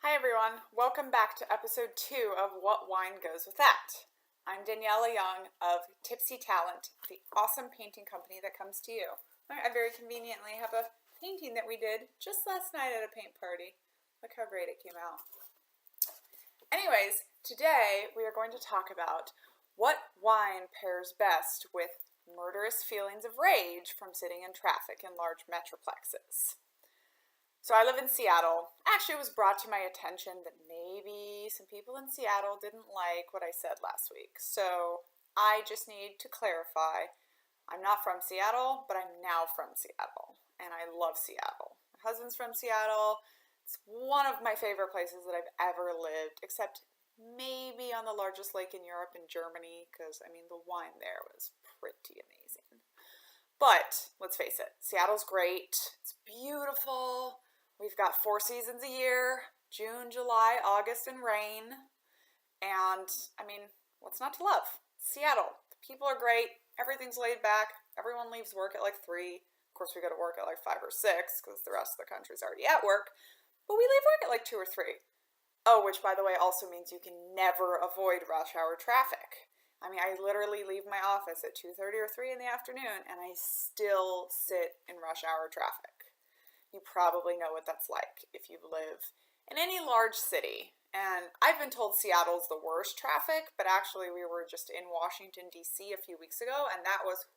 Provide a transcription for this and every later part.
Hi everyone, welcome back to episode 2 of What Wine Goes With That. I'm Daniela Young of Tipsy Talent, the awesome painting company that comes to you. I very conveniently have a painting that we did just last night at a paint party. Look how great it came out. Anyways, today we are going to talk about what wine pairs best with murderous feelings of rage from sitting in traffic in large metroplexes. So I live in Seattle. Actually, it was brought to my attention that maybe some people in Seattle didn't like what I said last week. So I just need to clarify. I'm not from Seattle, but I'm now from Seattle. And I love Seattle. My husband's from Seattle. It's one of my favorite places that I've ever lived, except maybe on the largest lake in Europe in Germany, because, the wine there was pretty amazing. But let's face it, Seattle's great. It's beautiful. We've got 4 seasons a year: June, July, August, and rain. And, what's not to love? Seattle. The people are great. Everything's laid back. Everyone leaves work at like 3. Of course, we go to work at like 5 or 6 because the rest of the country's already at work. But we leave work at like 2 or 3. Oh, which, by the way, also means you can never avoid rush hour traffic. I literally leave my office at 2:30 or 3 in the afternoon, and I still sit in rush hour traffic. You probably know what that's like if you live in any large city. And I've been told Seattle's the worst traffic, but actually we were just in Washington, D.C. a few weeks ago, and that was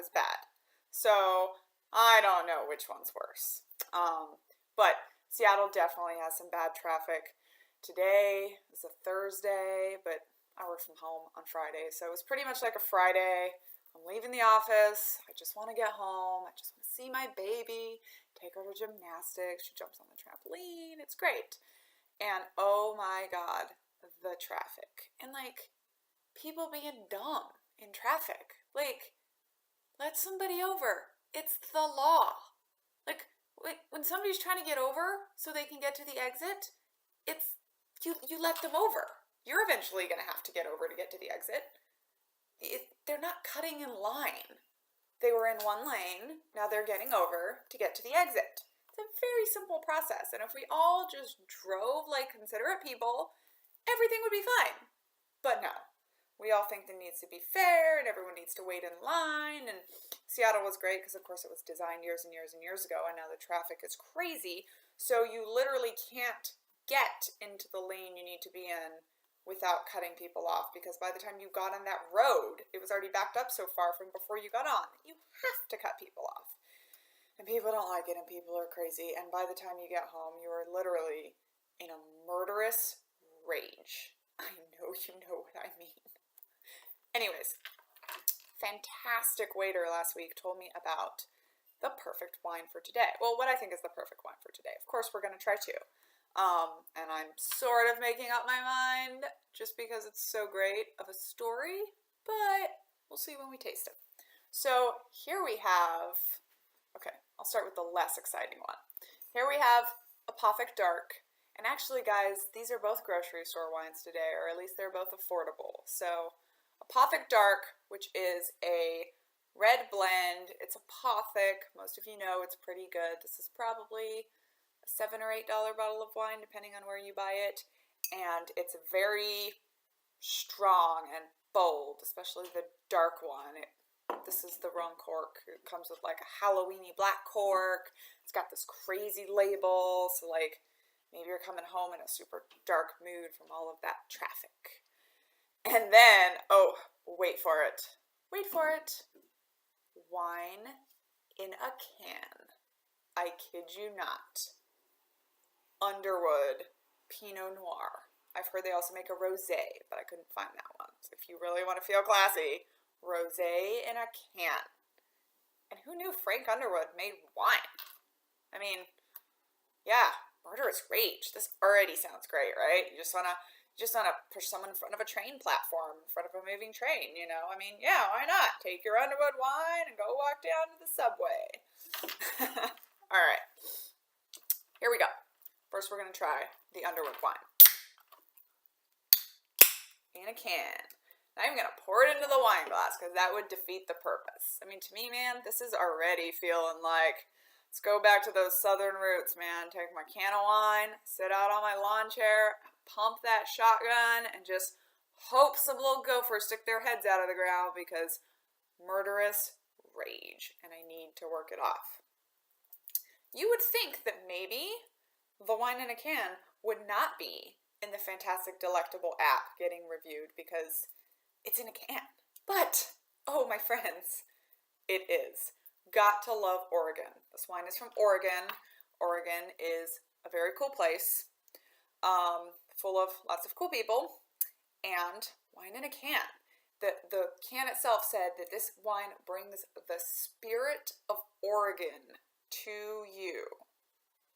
bad. So I don't know which one's worse. But Seattle definitely has some bad traffic. Today is a Thursday, but I work from home on Friday, so it was pretty much like a Friday. I'm leaving the office. I just want to get home. I just want to see my baby, take her to gymnastics. She jumps on the trampoline. It's great. And oh my God, the traffic. And people being dumb in traffic. Let somebody over. It's the law. When somebody's trying to get over so they can get to the exit, it's you let them over. You're eventually going to have to get over to get to the exit. They're not cutting in line. They were in one lane, now they're getting over to get to the exit. It's a very simple process, and if we all just drove like considerate people, everything would be fine. But no, we all think there needs to be fair, and everyone needs to wait in line, and Seattle was great because, of course, it was designed years and years and years ago, and now the traffic is crazy, so you literally can't get into the lane you need to be in without cutting people off, because by the time you got on that road, it was already backed up so far from before you got on. You have to cut people off. And people don't like it, and people are crazy, and by the time you get home, you are literally in a murderous rage. I know you know what I mean. Anyways, fantastic waiter last week told me about the perfect wine for today. Well, what I think is the perfect wine for today. Of course, we're going to try 2. And I'm sort of making up my mind just because it's so great of a story, but we'll see when we taste it. So here we have, I'll start with the less exciting one. Here we have Apothic Dark, and actually, guys, these are both grocery store wines today, or at least they're both affordable. So Apothic Dark, which is a red blend, it's Apothic. Most of you know it's pretty good. This is probably $7 or $8 bottle of wine, depending on where you buy it, and it's very strong and bold, especially the dark one. This is the rum cork. It comes with like a Halloweeny black cork. It's got this crazy label, so maybe you're coming home in a super dark mood from all of that traffic. And then, wait for it, wine in a can. I kid you not. Underwood Pinot Noir. I've heard they also make a rosé, but I couldn't find that one. So if you really want to feel classy, rosé in a can. And who knew Frank Underwood made wine? Murderous rage. This already sounds great, right? You just wanna push someone in front of a train platform, in front of a moving train, why not? Take your Underwood wine and go walk down to the subway. All right, here we go. First, we're going to try the Underwood wine. In a can. Now I'm going to pour it into the wine glass because that would defeat the purpose. To me, man, this is already feeling like Let's go back to those southern roots, man. Take my can of wine, sit out on my lawn chair, pump that shotgun, and just hope some little gophers stick their heads out of the ground because murderous rage, and I need to work it off. You would think that maybe the wine in a can would not be in the Fantastic Delectable app getting reviewed because it's in a can. But, oh my friends, it is. Got to love Oregon. This wine is from Oregon. Oregon is a very cool place, full of lots of cool people, and wine in a can. The can itself said that this wine brings the spirit of Oregon to you.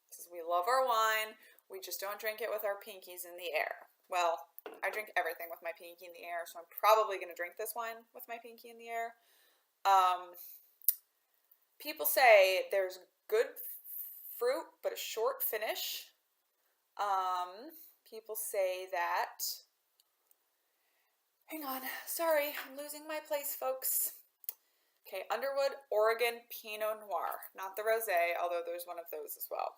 It says we love our wine, we just don't drink it with our pinkies in the air. Well, I drink everything with my pinky in the air, so I'm probably going to drink this wine with my pinky in the air. People say there's good fruit, but a short finish. People say that... Hang on. Sorry, I'm losing my place, folks. Okay, Underwood Oregon Pinot Noir. Not the rosé, although there's one of those as well.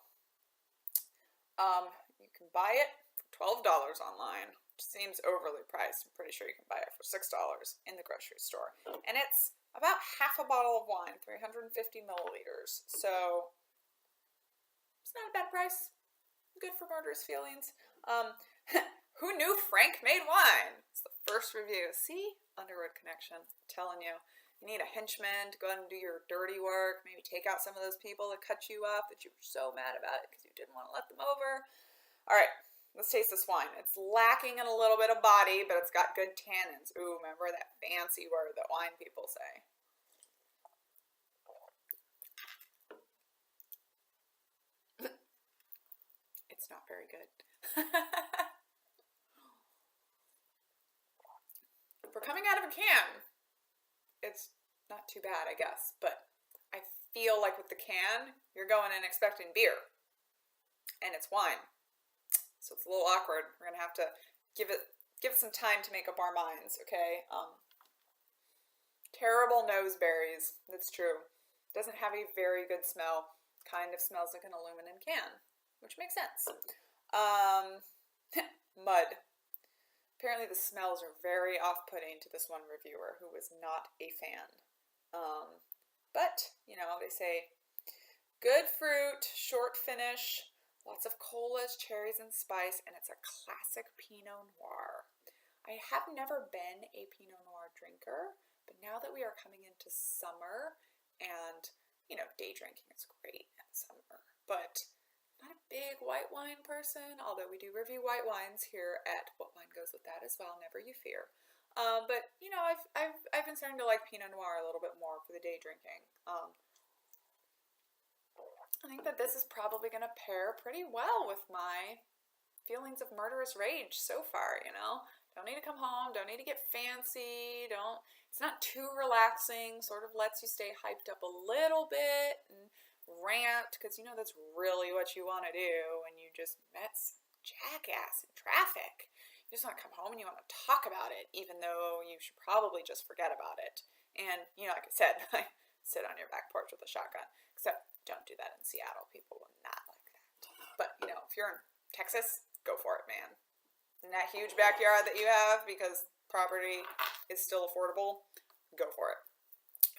You can buy it for $12 online, which seems overly priced. I'm pretty sure you can buy it for $6 in the grocery store. And it's about half a bottle of wine, 350 milliliters. So, it's not a bad price. Good for murderous feelings. Who knew Frank made wine? It's the first review. See? Underwood connection. I'm telling you. You need a henchman to go and do your dirty work. Maybe take out some of those people that cut you up that you were so mad about it because you didn't want to let them over. All right. Let's taste this wine. It's lacking in a little bit of body, but it's got good tannins. Ooh, remember that fancy word that wine people say. It's not very good. For coming out of a can, it's not too bad, I guess. But I feel like with the can, you're going in expecting beer. And it's wine. So it's a little awkward. We're going to have to give it some time to make up our minds, okay? Terrible noseberries. That's true. Doesn't have a very good smell. Kind of smells like an aluminum can, which makes sense. Mud. Apparently the smells are very off-putting to this one reviewer who was not a fan. But, you know, they say good fruit, short finish, lots of colas, cherries, and spice, and it's a classic Pinot Noir. I have never been a Pinot Noir drinker, but now that we are coming into summer, and, you know, day drinking is great in the summer, but not a big white wine person, although we do review white wines here at What Wine Goes With That as well, never you fear. But, you know, I've been starting to like Pinot Noir a little bit more for the day drinking. I think that this is probably going to pair pretty well with my feelings of murderous rage so far, you know? Don't need to come home, don't need to get fancy, it's not too relaxing, sort of lets you stay hyped up a little bit and rant, because you know that's really what you want to do when you just met some jackass in traffic. You just want to come home and you want to talk about it, even though you should probably just forget about it. And, you know, like I said, sit on your back porch with a shotgun. Except, don't do that in Seattle. People will not like that. But, you know, if you're in Texas, go for it, man. In that huge backyard that you have, because property is still affordable, go for it.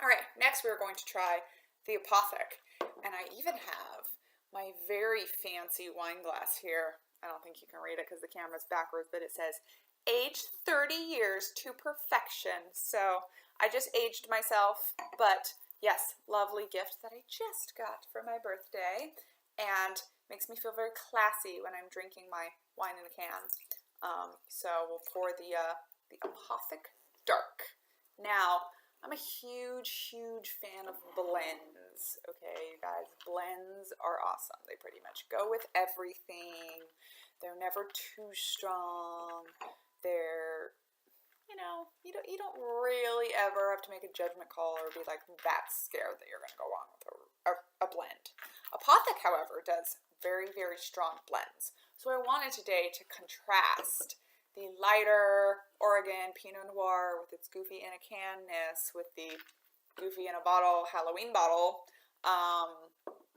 All right, next we're going to try the Apothec. And I even have my very fancy wine glass here. I don't think you can read it because the camera's backwards, but it says, aged 30 years to perfection. So I just aged myself, but yes, lovely gift that I just got for my birthday, and makes me feel very classy when I'm drinking my wine in a can. So we'll pour the Apothec Dark. Now, I'm a huge fan of blends, okay, you guys? Blends are awesome. They pretty much go with everything. They're never too strong. They're, you know, you don't really ever have to make a judgment call or be like that scared that you're going to go wrong with a blend. Apothec, however, does very strong blends. So I wanted today to contrast the lighter Oregon Pinot Noir with its goofy in a can-ness with the goofy in a bottle Halloween bottle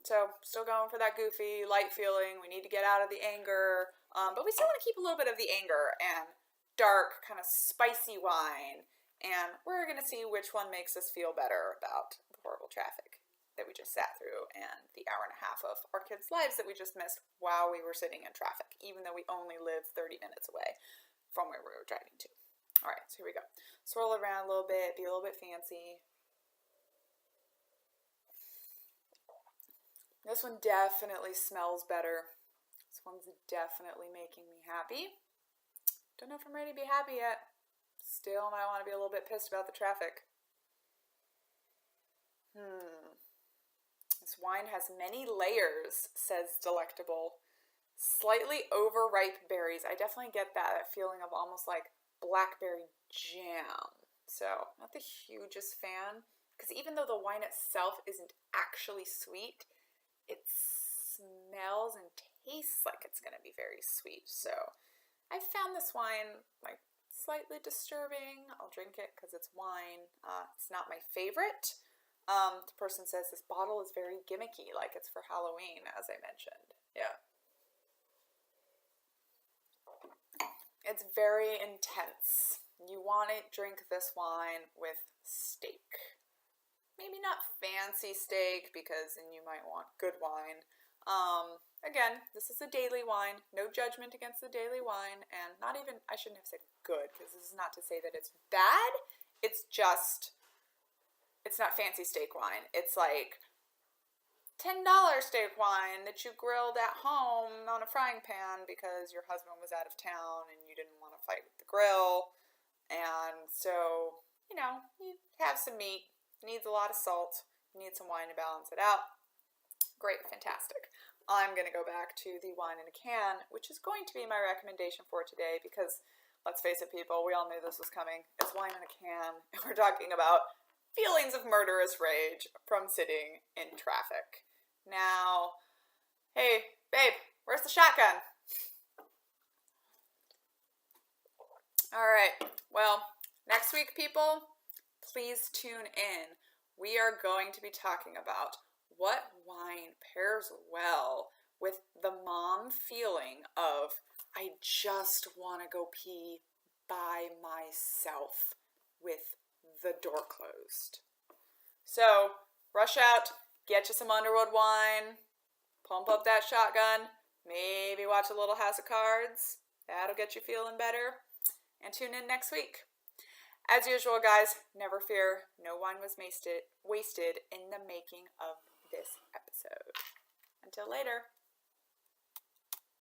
So still going for that goofy, light feeling. We need to get out of the anger, but we still want to keep a little bit of the anger and dark, kind of spicy wine. And we're going to see which one makes us feel better about the horrible traffic that we just sat through and the hour and a half of our kids' lives that we just missed while we were sitting in traffic, even though we only live 30 minutes away from where we were driving to. All right, so here we go. Swirl it around a little bit, be a little bit fancy. This one definitely smells better. This one's definitely making me happy. Don't know if I'm ready to be happy yet. Still might want to be a little bit pissed about the traffic. This wine has many layers, says Delectable. Slightly overripe berries. I definitely get that feeling of almost like blackberry jam. So, not the hugest fan, because even though the wine itself isn't actually sweet, it smells and tastes like it's going to be very sweet. So, I found this wine like slightly disturbing. I'll drink it because it's wine. It's not my favorite. The person says this bottle is very gimmicky, like it's for Halloween, as I mentioned. Yeah. It's very intense. You want to drink this wine with steak. Maybe not fancy steak, because then you might want good wine. Again, this is a daily wine. No judgment against the daily wine, and not even, I shouldn't have said good, because this is not to say that it's bad. It's just, it's not fancy steak wine. It's like $10 steak wine that you grilled at home on a frying pan because your husband was out of town and you didn't want to fight with the grill. And so, you know, you have some meat. It needs a lot of salt. You need some wine to balance it out. Great, fantastic. I'm going to go back to the wine in a can, which is going to be my recommendation for today because, let's face it, people, we all knew this was coming. It's wine in a can, and we're talking about feelings of murderous rage from sitting in traffic. Now, hey, babe, where's the shotgun? All right, well, next week, people, please tune in. We are going to be talking about what wine pairs well with the mom feeling of, I just want to go pee by myself with the door closed. So, rush out, get you some Underwood wine, pump up that shotgun, maybe watch a little House of Cards. That'll get you feeling better. And tune in next week. As usual, guys, never fear, no wine was wasted in the making of this episode. Until later.